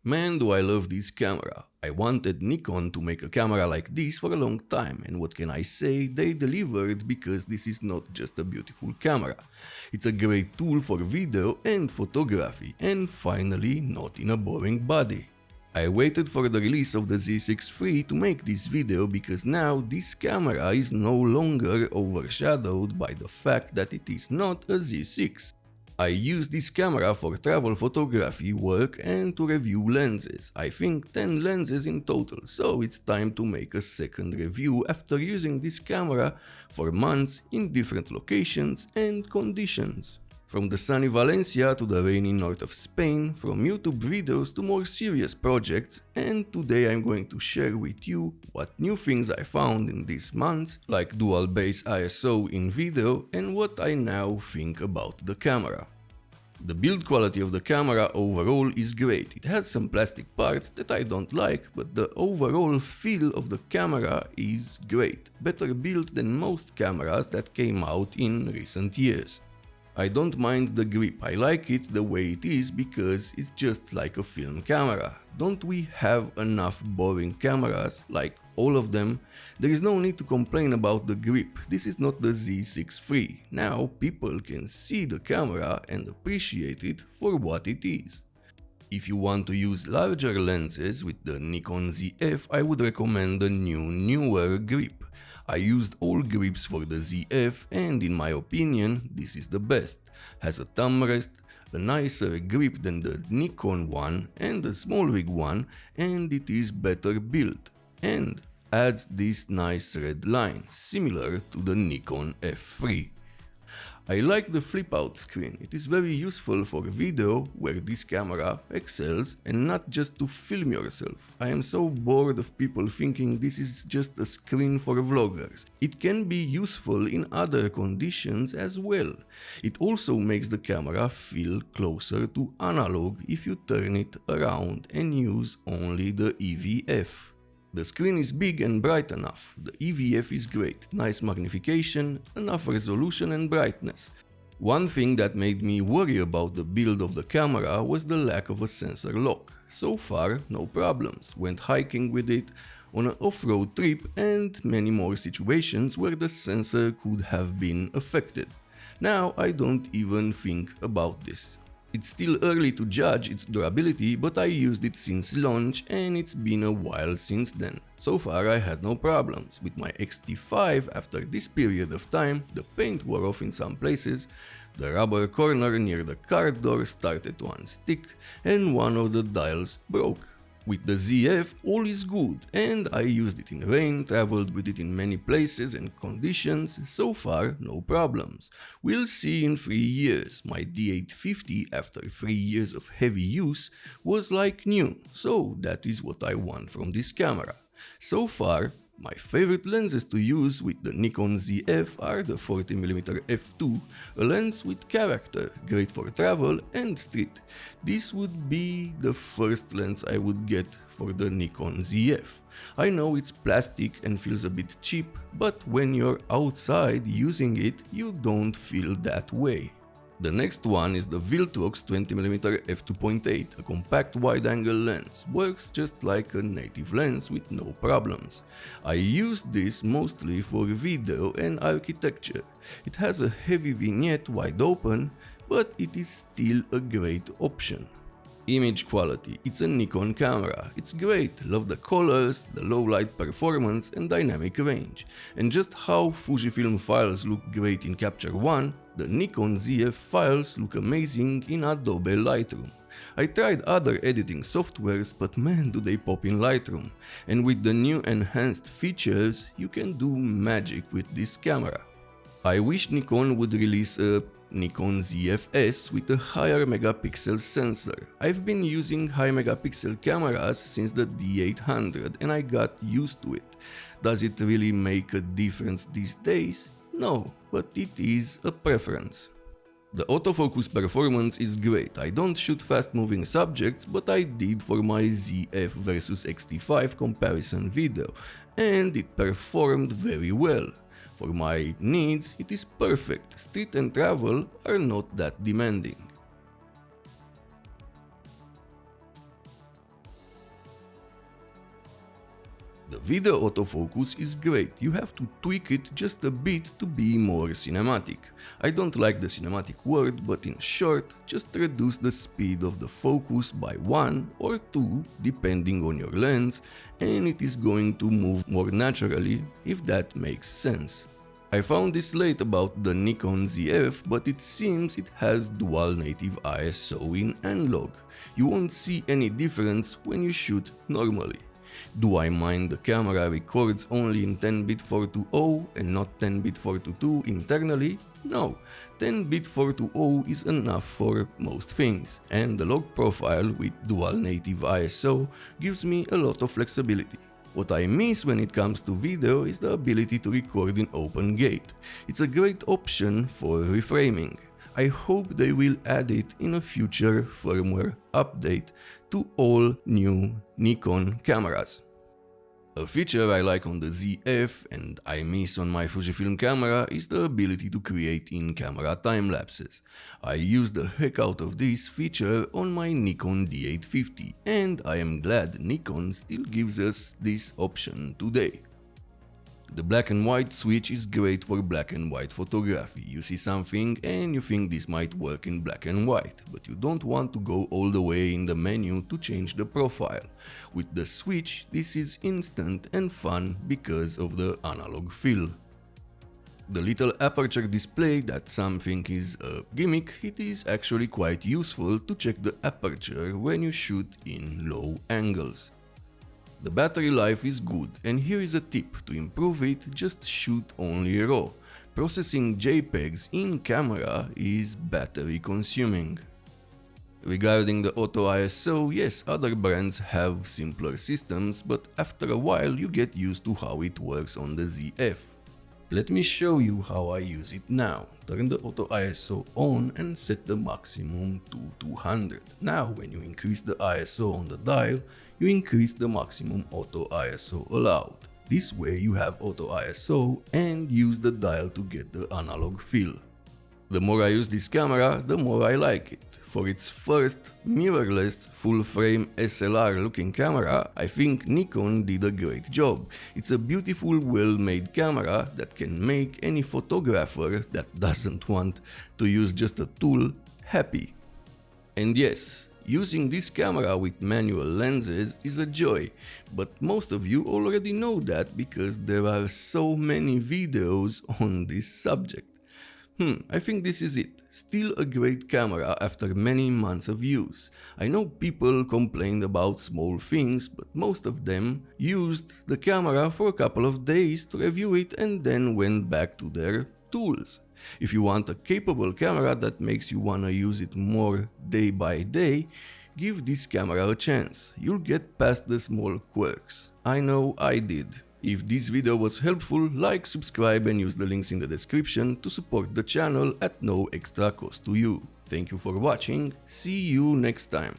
Man, do I love this camera. I wanted Nikon to make a camera like this for a long time, and what can I say, they delivered, because this is not just a beautiful camera. It's a great tool for video and photography, and finally not in a boring body. I waited for the release of the Z6 III to make this video because now this camera is no longer overshadowed by the fact that it is not a Z6. I use this camera for travel photography work and to review lenses. I think 10 lenses in total, so it's time to make a second review after using this camera for months in different locations and conditions. From the sunny Valencia to the rainy north of Spain, from YouTube videos to more serious projects, and today I'm going to share with you what new things I found in these months, like dual base ISO in video, and what I now think about the camera. The build quality of the camera overall is great. It has some plastic parts that I don't like, but the overall feel of the camera is great, better built than most cameras that came out in recent years. I don't mind the grip, I like it the way it is because it's just like a film camera. Don't we have enough boring cameras, like all of them? There is no need to complain about the grip, this is not the Z6 III. Now people can see the camera and appreciate it for what it is. If you want to use larger lenses with the Nikon ZF, I would recommend the newer grip. I used all grips for the ZF and in my opinion this is the best. Has a thumb rest, a nicer grip than the Nikon one and the small rig one, and it is better built. And adds this nice red line, similar to the Nikon F3. I like the flip out screen, it is very useful for video where this camera excels and not just to film yourself. I am so bored of people thinking this is just a screen for vloggers. It can be useful in other conditions as well. It also makes the camera feel closer to analog if you turn it around and use only the EVF. The screen is big and bright enough, the EVF is great, nice magnification, enough resolution and brightness. One thing that made me worry about the build of the camera was the lack of a sensor lock. So far, no problems, went hiking with it, on an off-road trip and many more situations where the sensor could have been affected. Now I don't even think about this. It's still early to judge its durability, but I used it since launch and it's been a while since then. So far I had no problems. With my X-T5, after this period of time, the paint wore off in some places, the rubber corner near the car door started to unstick, and one of the dials broke. With the ZF, all is good, and I used it in rain, traveled with it in many places and conditions, so far no problems. We'll see in 3 years. My D850, after 3 years of heavy use, was like new, so that is what I want from this camera. So far, my favorite lenses to use with the Nikon ZF are the 40mm f2, a lens with character, great for travel and street. This would be the first lens I would get for the Nikon ZF. I know it's plastic and feels a bit cheap, but when you're outside using it, you don't feel that way. The next one is the Viltrox 20mm f2.8, a compact wide-angle lens, works just like a native lens with no problems. I use this mostly for video and architecture. It has a heavy vignette wide open, but it is still a great option. Image quality, it's a Nikon camera, it's great, love the colors, the low light performance and dynamic range. And just how Fujifilm files look great in Capture One, the Nikon ZF files look amazing in Adobe Lightroom. I tried other editing softwares, but man do they pop in Lightroom. And with the new enhanced features, you can do magic with this camera. I wish Nikon would release a Nikon ZF-S with a higher megapixel sensor. I've been using high megapixel cameras since the D800 and I got used to it. Does it really make a difference these days? No, but it is a preference. The autofocus performance is great. I don't shoot fast-moving subjects, but I did for my ZF versus X-T5 comparison video, and it performed very well. For my needs, it is perfect. Street and travel are not that demanding. The video autofocus is great, you have to tweak it just a bit to be more cinematic. I don't like the cinematic word, but in short, just reduce the speed of the focus by 1 or 2 depending on your lens, and it is going to move more naturally, if that makes sense. I found this late about the Nikon ZF, but it seems it has dual native ISO in analog. You won't see any difference when you shoot normally. Do I mind the camera records only in 10-bit 420 and not 10-bit 422 internally? No, 10-bit 420 is enough for most things, and the log profile with dual native ISO gives me a lot of flexibility. What I miss when it comes to video is the ability to record in open gate. It's a great option for reframing. I hope they will add it in a future firmware update to all new Nikon cameras. A feature I like on the ZF and I miss on my Fujifilm camera is the ability to create in-camera time-lapses. I use the heck out of this feature on my Nikon D850 and I am glad Nikon still gives us this option today. The black and white switch is great for black and white photography. You see something and you think this might work in black and white, but you don't want to go all the way in the menu to change the profile. With the switch, this is instant and fun because of the analog feel. The little aperture display that some think is a gimmick, it is actually quite useful to check the aperture when you shoot in low angles. The battery life is good, and here is a tip to improve it: just shoot only RAW. Processing JPEGs in camera is battery consuming. Regarding the auto ISO, yes, other brands have simpler systems, but after a while you get used to how it works on the ZF. Let me show you how I use it now. Turn the auto ISO on and set the maximum to 200. Now when you increase the ISO on the dial, you increase the maximum auto ISO allowed. This way you have auto ISO and use the dial to get the analog feel. The more I use this camera, the more I like it. For its first mirrorless full-frame SLR-looking camera, I think Nikon did a great job. It's a beautiful, well-made camera that can make any photographer that doesn't want to use just a tool happy. And yes, using this camera with manual lenses is a joy, but most of you already know that because there are so many videos on this subject. I think this is it. Still a great camera after many months of use. I know people complained about small things, but most of them used the camera for a couple of days to review it and then went back to their tools. If you want a capable camera that makes you wanna use it more day by day, give this camera a chance. You'll get past the small quirks. I know I did. If this video was helpful, like, subscribe and use the links in the description to support the channel at no extra cost to you. Thank you for watching, see you next time.